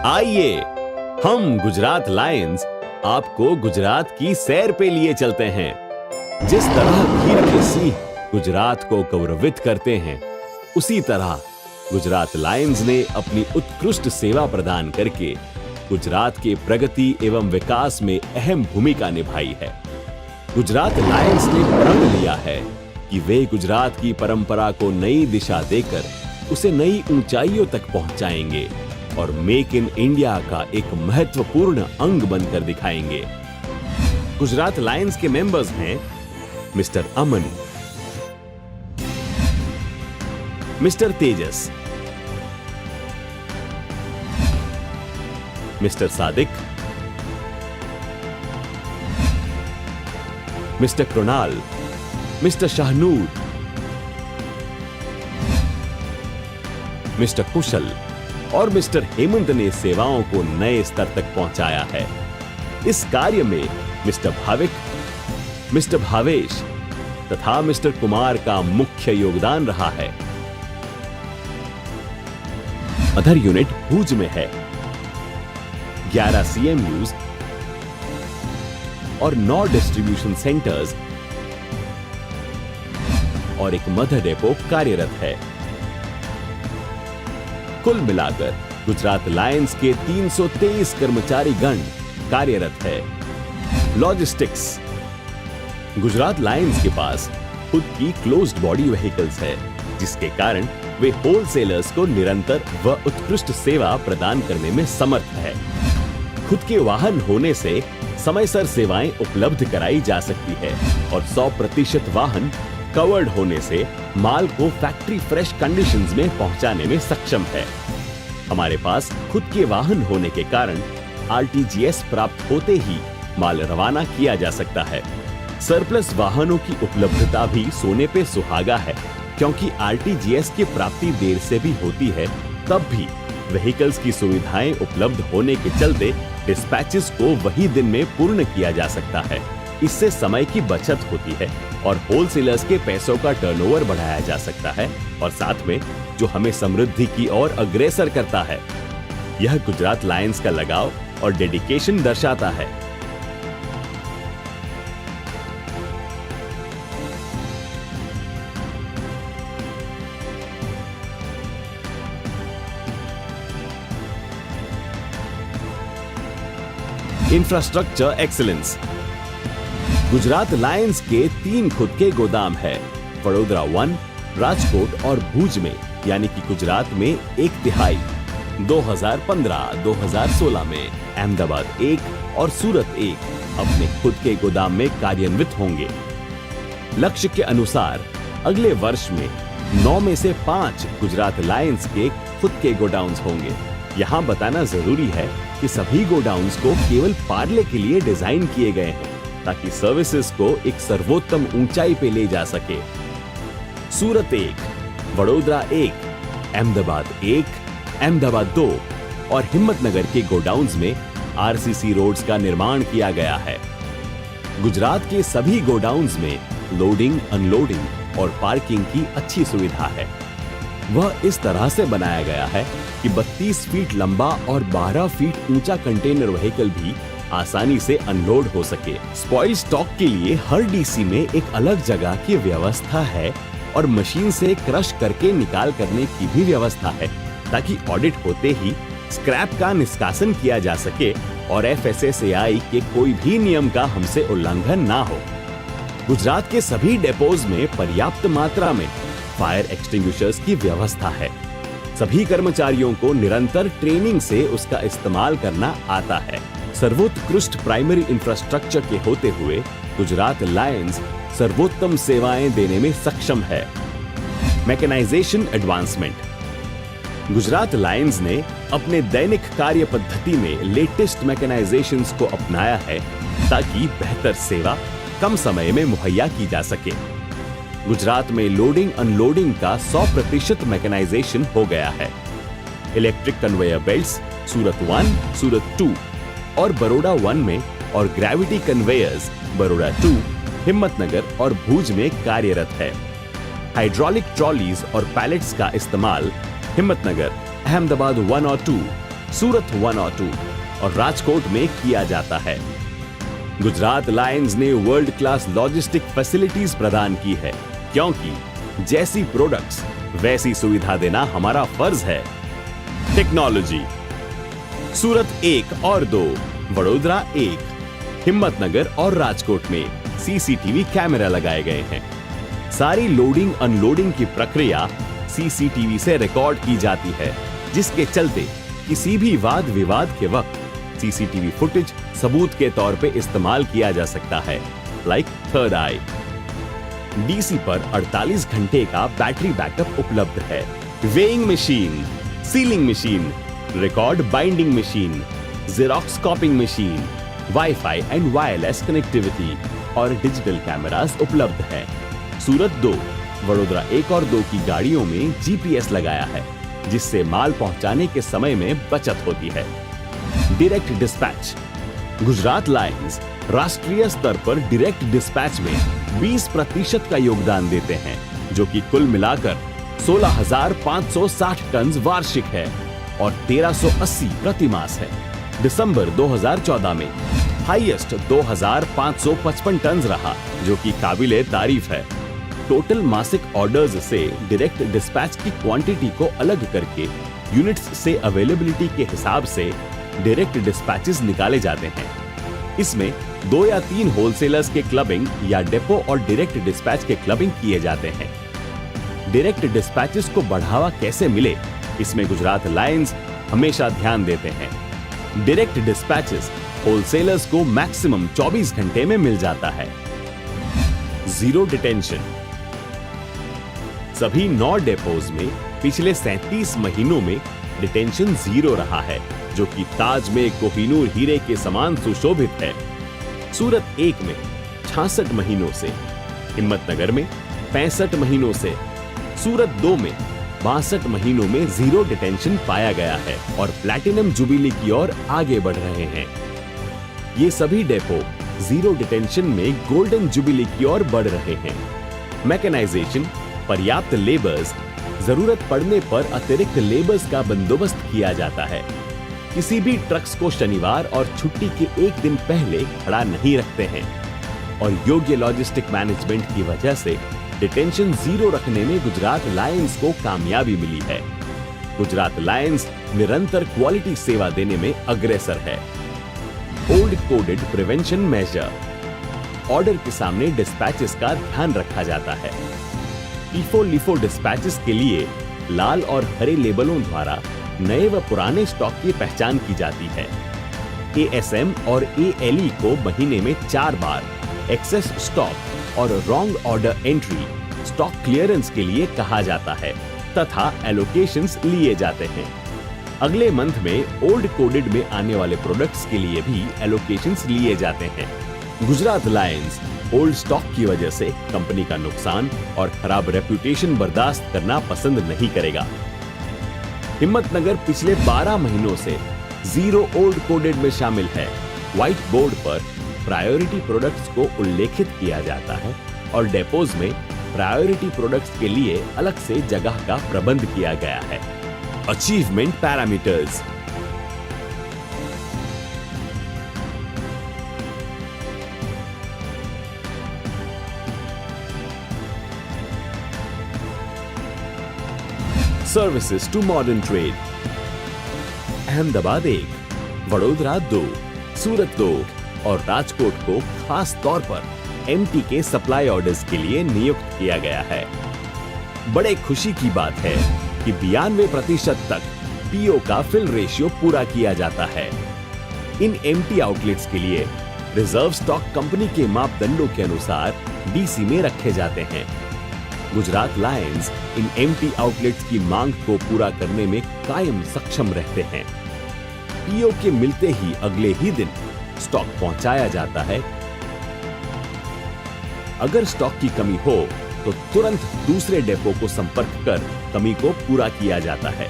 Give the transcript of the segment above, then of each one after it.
आइए हम गुजरात लायंस आपको गुजरात की सैर पे लिए चलते हैं। जिस तरह वीर के सिंह गुजरात को गौरवित करते हैं, उसी तरह गुजरात लायंस ने अपनी उत्कृष्ट सेवा प्रदान करके गुजरात के प्रगति एवं विकास में अहम भूमिका निभाई है। गुजरात लायंस ने प्रण लिया है कि वे गुजरात की परंपरा को नई दिशा देकर उसे नई ऊंचाइयों तक पहुंचाएंगे और मेक इन इंडिया का एक महत्वपूर्ण अंग बनकर दिखाएंगे। गुजरात लायंस के मेंबर्स हैं mister Aman, mister Tejas, mister Sadiq, mister Krunal, mister Shahnoor, mister Kushal और मिस्टर हेमंत ने सेवाओं को नए स्तर तक पहुंचाया है। इस कार्य में मिस्टर भाविक, मिस्टर भावेश तथा मिस्टर कुमार का मुख्य योगदान रहा है। मदर यूनिट भूज में है। 11 CMUs और 9 डिस्ट्रीब्यूशन सेंटर्स और एक मदर डेपो कार्यरत है। कुल मिलाकर गुजरात लायंस के 323 कर्मचारी गण कार्यरत है। लॉजिस्टिक्स। गुजरात लायंस के पास खुद की क्लोज्ड बॉडी व्हीकल्स है, जिसके कारण वे होलसेलर्स को निरंतर व उत्कृष्ट सेवा प्रदान करने में समर्थ है। खुद के वाहन होने से समयसर सेवाएं उपलब्ध कराई जा सकती है और 100% वाहन कवर्ड होने से माल को फैक्ट्री फ्रेश कंडीशंस में पहुंचाने में सक्षम है। हमारे पास खुद के वाहन होने के कारण RTGS प्राप्त होते ही माल रवाना किया जा सकता है। सरप्लस वाहनों की उपलब्धता भी सोने पे सुहागा है, क्योंकि RTGS की प्राप्ति देर से भी होती है, तब भी व्हीकल्स की सुविधाएं उपलब्ध होने के चलते डिस्पैचेस को वही दिन में पूर्ण किया जा सकता है। इससे समय की बचत होती है और होलसेलर्स के पैसों का टर्नओवर बढ़ाया जा सकता है, और साथ में जो हमें समृद्धि की ओर अग्रसर करता है। यह गुजरात लायंस का लगाव और डेडिकेशन दर्शाता है। Infrastructure excellence. गुजरात लायंस के 3 खुद के गोदाम है, वडोदरा 1, राजकोट और भूज में, यानी कि गुजरात में 1/3। 2015-2016 में अहमदाबाद 1 और सूरत 1 अपने खुद के गोदाम में कार्यान्वित होंगे। लक्ष्य के अनुसार अगले वर्ष में 9 में से 5 गुजरात लायंस के खुद के गोडाउन्स होंगे। यहाँ बताना जरूरी है कि सभी गोडाउन्स को केवल पार्ले के लिए डिजाइन किए गए हैं, ताकि सर्विसेज को एक सर्वोत्तम ऊंचाई पे ले जा सके। सूरत 1, वडोदरा 1, अहमदाबाद 1, अहमदाबाद 2 और हिम्मतनगर के गोडाउन्स में RCC रोड्स का निर्माण किया गया है। गुजरात के सभी गोडाउन्स में लोडिंग, अनलोडिंग और पार्किंग की अच्छी सुविधा है। वह इस तरह से बनाया गया है कि 32 फीट लंबा और 12 फीट ऊंचा कंटेनर व्हीकल भी आसानी से अनलोड हो सके। स्पॉइल स्टॉक के लिए हर DC में एक अलग जगह की व्यवस्था है और मशीन से क्रश करके निकाल करने की भी व्यवस्था है, ताकि ऑडिट होते ही स्क्रैप का निष्कासन किया जा सके और FSSAI के कोई भी नियम का हमसे उल्लंघन ना हो। गुजरात के सभी डेपोज में पर्याप्त मात्रा में फायर एक्सटिंग्विशर्स की व्यवस्था है। सभी कर्मचारियों को निरंतर ट्रेनिंग से उसका इस्तेमाल करना आता है। सर्वोत्कृष्ट प्राइमरी इंफ्रास्ट्रक्चर के होते हुए गुजरात लायंस सर्वोत्तम सेवाएं देने में सक्षम है। Mechanisation advancement. गुजरात लायंस ने अपने दैनिक कार्य पद्धति में लेटेस्ट मैकेनाइजेशंस को अपनाया है, ताकि बेहतर सेवा कम समय में मुहैया की जा सके। गुजरात में लोडिंग अनलोडिंग का 100% मैकेनाइजेशन हो गया है। इलेक्ट्रिक कन्वेयर बेल्ट्स सूरत 1, सूरत 2 और बड़ौदा 1 में और ग्रेविटी कन्वेयर्स बड़ौदा 2, हिम्मतनगर और भूज में कार्यरत है। हाइड्रोलिक ट्रॉलीज और पैलेट्स का इस्तेमाल हिम्मतनगर, अहमदाबाद 1 और 2, सूरत 1 और 2 और राजकोट में किया जाता है। गुजरात लायंस ने वर्ल्ड क्लास लॉजिस्टिक फैसिलिटीज प्रदान की है, क्योंकि जैसी प्रोडक्ट्स वैसी सुविधा देना हमारा फर्ज है। टेक्नोलॉजी, सूरत 1 और 2, वडोदरा 1, हिम्मतनगर और राजकोट में सीसीटीवी कैमरा लगाए गए हैं। सारी लोडिंग अनलोडिंग की प्रक्रिया सीसीटीवी से रिकॉर्ड की जाती है, जिसके चलते किसी भी वाद विवाद के वक्त सीसीटीवी फुटेज सबूत के तौर पे इस्तेमाल किया जा सकता है, लाइक थर्ड आई। डीसी पर 48 घंटे का बैटरी बैकअप उपलब्ध है। Weighing machine, sealing machine, record binding machine, xerox कॉपिंग machine, wifi and wireless connectivity और डिजिटल कैमरास उपलब्ध है। सूरत 2, वडोदरा 1 और 2 की गाड़ियों में जीपीएस लगाया है, जिससे माल पहुंचाने के समय में बचत होती है। डायरेक्ट डिस्पैच, गुजरात लायंस राष्ट्रीय स्तर पर डायरेक्ट डिस्पैच में 20% का योगदान देते हैं, जो कि कुल मिलाकर 16,560 टन वार्षिक है और 1380 प्रति मास है। दिसंबर 2014 में हाईएस्ट 2,555 टन रहा, जो कि काबिले तारीफ है। टोटल मासिक ऑर्डर्स से डायरेक्ट डिस्पैच की क्वांटिटी को अलग करके यूनिट्स से अवेलेबिलिटी के हिसाब से डायरेक्ट डिस्पैचेस निकाले जाते हैं। इसमें 2 या 3 होलसेलर्स के क्लबिंग या डेपो और डायरेक्ट डिस्पैच के क्लबिंग किए जाते हैं। डायरेक्ट डिस्पैचेस को बढ़ावा कैसे मिले, इसमें गुजरात लायंस हमेशा ध्यान देते हैं। डायरेक्ट डिस्पैचेस होलसेलर्स को मैक्सिमम 24 घंटे में मिल जाता है। जीरो डिटेंशन, सभी 9 डेपोज में पिछले 37 महीनों में डिटेंशन 0 रहा है, जो कि ताज में कोहिनूर हीरे के समान सुशोभित है। सूरत 1 में 66 महीनों से, हिम्मतनगर में 65 महीनों से, सूरत 2 में 62 महीनों में जीरो डिटेंशन पाया गया है और प्लैटिनम जुबिली की ओर आगे बढ़ रहे हैं। ये सभी डेपो जीरो डिटेंशन में गोल्डन जुबिली की ओर बढ़ रहे हैं। मैकेनाइजेशन, पर्याप्त लेबर्स, जरूरत पड़ने पर अतिरिक्त लेबर्स का बंदोबस्त किया जाता है। किसी भी ट्रक्स को शनिवार और छुट्टी के एक दिन पहले खड़ा नहीं रखते हैं और योग्य लॉजिस्टिक मैनेजमेंट की वजह से डिटेंशन 0 रखने में गुजरात लायंस को कामयाबी मिली है। गुजरात लायंस निरंतर क्वालिटी सेवा देने में अग्रसर है। Old coded prevention measure, order के सामने डिस्पैचेस का ध्यान रखा जाता है। ईफो लिफो डिस्पैचेस के लिए लाल और हरे लेबलों द्वारा नए व पुराने स्टॉक की पहचान की जाती है। एएसएम और एएलई को महीने में 4 बार एक्सेस स्टॉक और wrong order entry stock clearance के लिए कहा जाता है तथा एलोकेशंस लिए जाते हैं। अगले मंथ में ओल्ड कोडेड में आने वाले प्रोडक्ट्स के लिए भी एलोकेशंस लिए जाते हैं। गुजरात लायंस ओल्ड स्टॉक की वजह से कंपनी का नुकसान और खराब रेपुटेशन बर्दाश्त करना पसंद नहीं करेगा। हिम्मतनगर पिछले 12 महीनों से जीरो ओल्ड कोडेड में शामिल है। व्हाइट बोर्ड पर प्रायोरिटी प्रोडक्ट्स को उल्लेखित किया जाता है और डेपोज में प्रायोरिटी प्रोडक्ट्स के लिए अलग से जगह का प्रबंध किया गया है। Achievement parameters, services to modern trade, Ahmedabad 1, Vadodara 2, Surat 2 और राजकोट को खास तौर पर एमटी के सप्लाई ऑर्डर्स के लिए नियुक्त किया गया है। बड़े खुशी की बात है कि 92% तक पीओ का फिल रेशियो पूरा किया जाता है। इन एमटी आउटलेट्स के लिए रिजर्व स्टॉक कंपनी के मापदंडों के अनुसार डीसी में रखे जाते हैं। गुजरात लायंस इन एमटी आउटलेट्स की मांग को पूरा करने में कायम सक्षम रहते हैं। पीओ के मिलते ही अगले ही दिन स्टॉक पहुंचाया जाता है। अगर स्टॉक की कमी हो तो तुरंत दूसरे डेपो को संपर्क कर कमी को पूरा किया जाता है।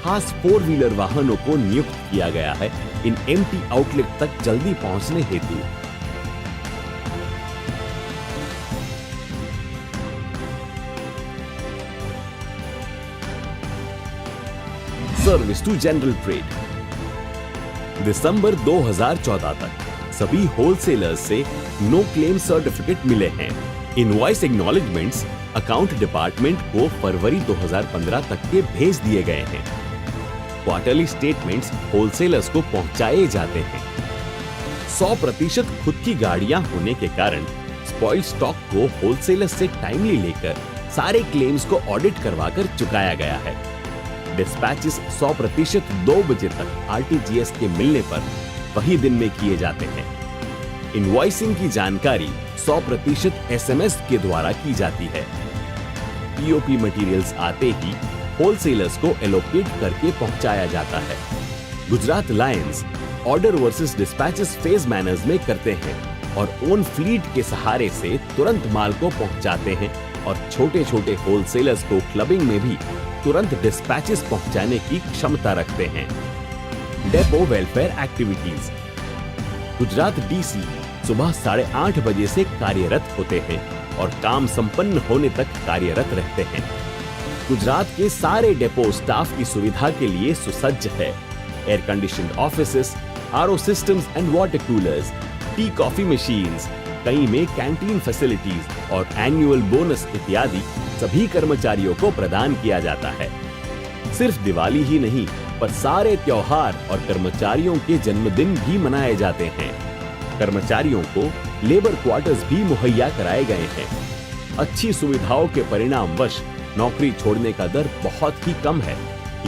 खास 4 व्हीलर वाहनों को नियुक्त किया गया है इन एमटी आउटलेट तक जल्दी पहुंचने हेतु। Service to general trade. दिसंबर 2014 तक सभी होलसेलर्स से नो क्लेम सर्टिफिकेट मिले हैं। इनवॉइस एक्नॉलेजमेंट्स अकाउंट डिपार्टमेंट को फरवरी 2015 तक के भेज दिए गए हैं। क्वार्टरली स्टेटमेंट्स होलसेलर्स को पहुंचाए जाते हैं। 100% खुद की गाड़ियां होने के कारण स्पॉइल्ड स्टॉक को होलसेलर्स से टाइमली लेकर सारे क्लेम्स को ऑडिट करवाकर चुकाया गया है। डिस्पैचेस 100% 2 बजे तक आरटीजीएस के मिलने पर वही दिन में किए जाते हैं। इनवॉइसिंग की जानकारी 100% एसएमएस के द्वारा की जाती है। पीओपी मटेरियल्स आते ही होलसेलर्स को एलोकेट करके पहुंचाया जाता है। Gujarat Lions order versus dispatches phase manners में करते हैं और ओन फ्लीट के सहारे से तुरंत माल को पहुंचाते हैं और छोटे छोटे होलसेलर्स को क्लबिंग में भी तुरंत डिस्पैचेस पहुंचाने की क्षमता रखते हैं। Depot welfare activities. Gujarat DC सुबह 8:30 बजे से कार्यरत होते हैं और काम संपन्न होने तक कार्यरत रहते हैं। गुजरात के सारे डेपो स्टाफ की सुविधा के लिए सुसज्ज है। Air conditioned offices, RO systems and water coolers, tea coffee machines, कई में कैंटीन फैसिलिटीज और एनुअल बोनस इत्यादि सभी कर्मचारियों को प्रदान किया जाता है। सिर्फ दिवाली ही नहीं पर सारे त्योहार और कर्मचारियों के जन्मदिन भी मनाए जाते हैं। कर्मचारियों को लेबर क्वार्टर्स भी मुहैया कराए गए हैं। अच्छी सुविधाओं के परिणामवश नौकरी छोड़ने का दर बहुत ही कम है,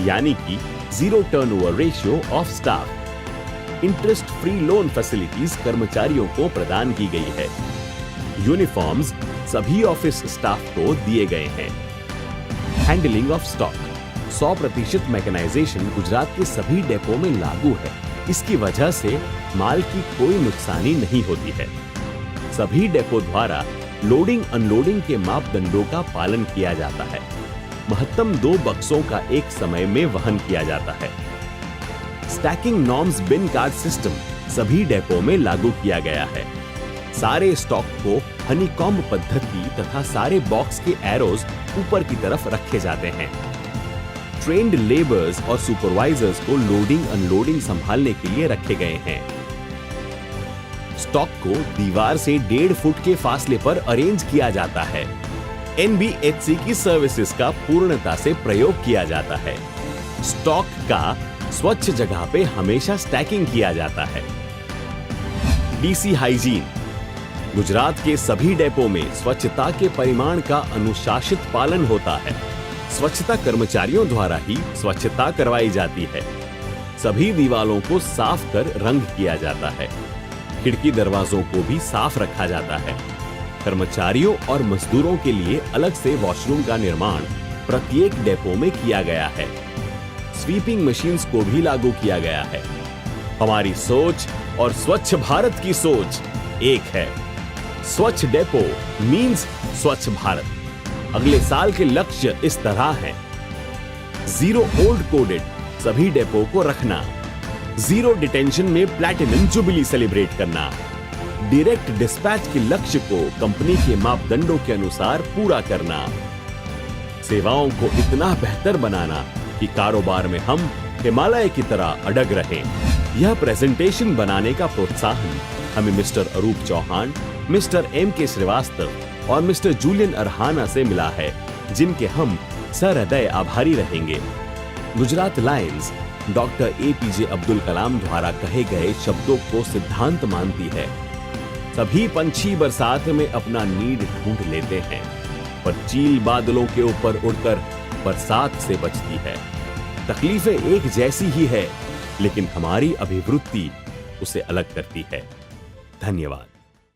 यानी कि 0 turnover ratio of staff. Interest free loan facilities कर्मचारियों को प्रदान की गई है। यूनिफॉर्म्स सभी ऑफिस स्टाफ को दिए गए हैं। Handling of stock 100% mechanization Gujarat के सभी डेपो में लागू है। इसकी वजह से माल की कोई नुकसानी नहीं होती है। सभी डेपो द्वारा लोडिंग अनलोडिंग के मापदंडों का पालन किया जाता है। महत्तम 2 बक्सों का एक समय में वहन किया जाता है। स्टैकिंग नॉर्म्स बिन कार्ड सिस्टम सभी डेपो में लागू किया गया है। सारे स्टॉक को हनीकॉम्ब पद्धति तथा सारे बॉक्स के एरोज ऊपर की तरफ रखे जाते हैं। ट्रेन्ड लेबर्स और सुपरवाइजर्स को लोडिंग अनलोडिंग संभालने के लिए रखे गए हैं। स्टॉक को दीवार से 1.5 फुट के फासले पर अरेंज किया जाता है। एनबीएचसी की सर्विसेज का पूर्णता से प्रयोग किया जाता है। स्टॉक का स्वच्छ जगह पे हमेशा स्टैकिंग किया जाता है। डीसी हाइजीन गुजरात के सभी डेपो में स्वच्छता के परिमाण का अनुशासित पालन होता है। स्वच्छता कर्मचारियों द्वारा ही स्वच्छता करवाई जाती है। सभी दीवालों को साफ कर रंग किया जाता है। खिड़की दरवाजों को भी साफ रखा जाता है। कर्मचारियों और मजदूरों के लिए अलग से वॉशरूम का निर्माण प्रत्येक डेपो में किया गया है। स्वीपिंग मशीन्स को भी लागू किया गया है। हमारी सोच और स्वच्छ भारत की सोच एक है। स्वच्छ डेपो मीन्स स्वच्छ भारत। अगले साल के लक्ष्य इस तरह हैं: 0 ओल्ड कोडेड सभी डेपो को रखना, 0 डिटेंशन में प्लैटिनम जुबिली सेलिब्रेट करना, डायरेक्ट डिस्पैच के लक्ष्य को कंपनी के मापदंडों के अनुसार पूरा करना, सेवाओं को इतना बेहतर बनाना कि कारोबार में हम हिमालय की तरह अडग रहें। यह प्रेजेंटेशन बनाने का प्रोत्साहन हमें मिस्टर अरूप चौहान, मिस्टर M.K. श्रीवास्तव और मिस्टर जूलियन अरहाना से मिला है, जिनके हम सहृदय आभारी रहेंगे। Gujarat lions doctor APJ Abdul Kalam द्वारा कहे गए शब्दों को सिद्धांत मानती है। सभी पंछी बरसात में अपना नीड ढूंढ लेते हैं, पर चील बादलों के ऊपर उड़कर बरसात से बचती है। तकलीफें एक जैसी ही है, लेकिन हमारी अभिवृत्ति उसे अलग करती है। धन्यवाद।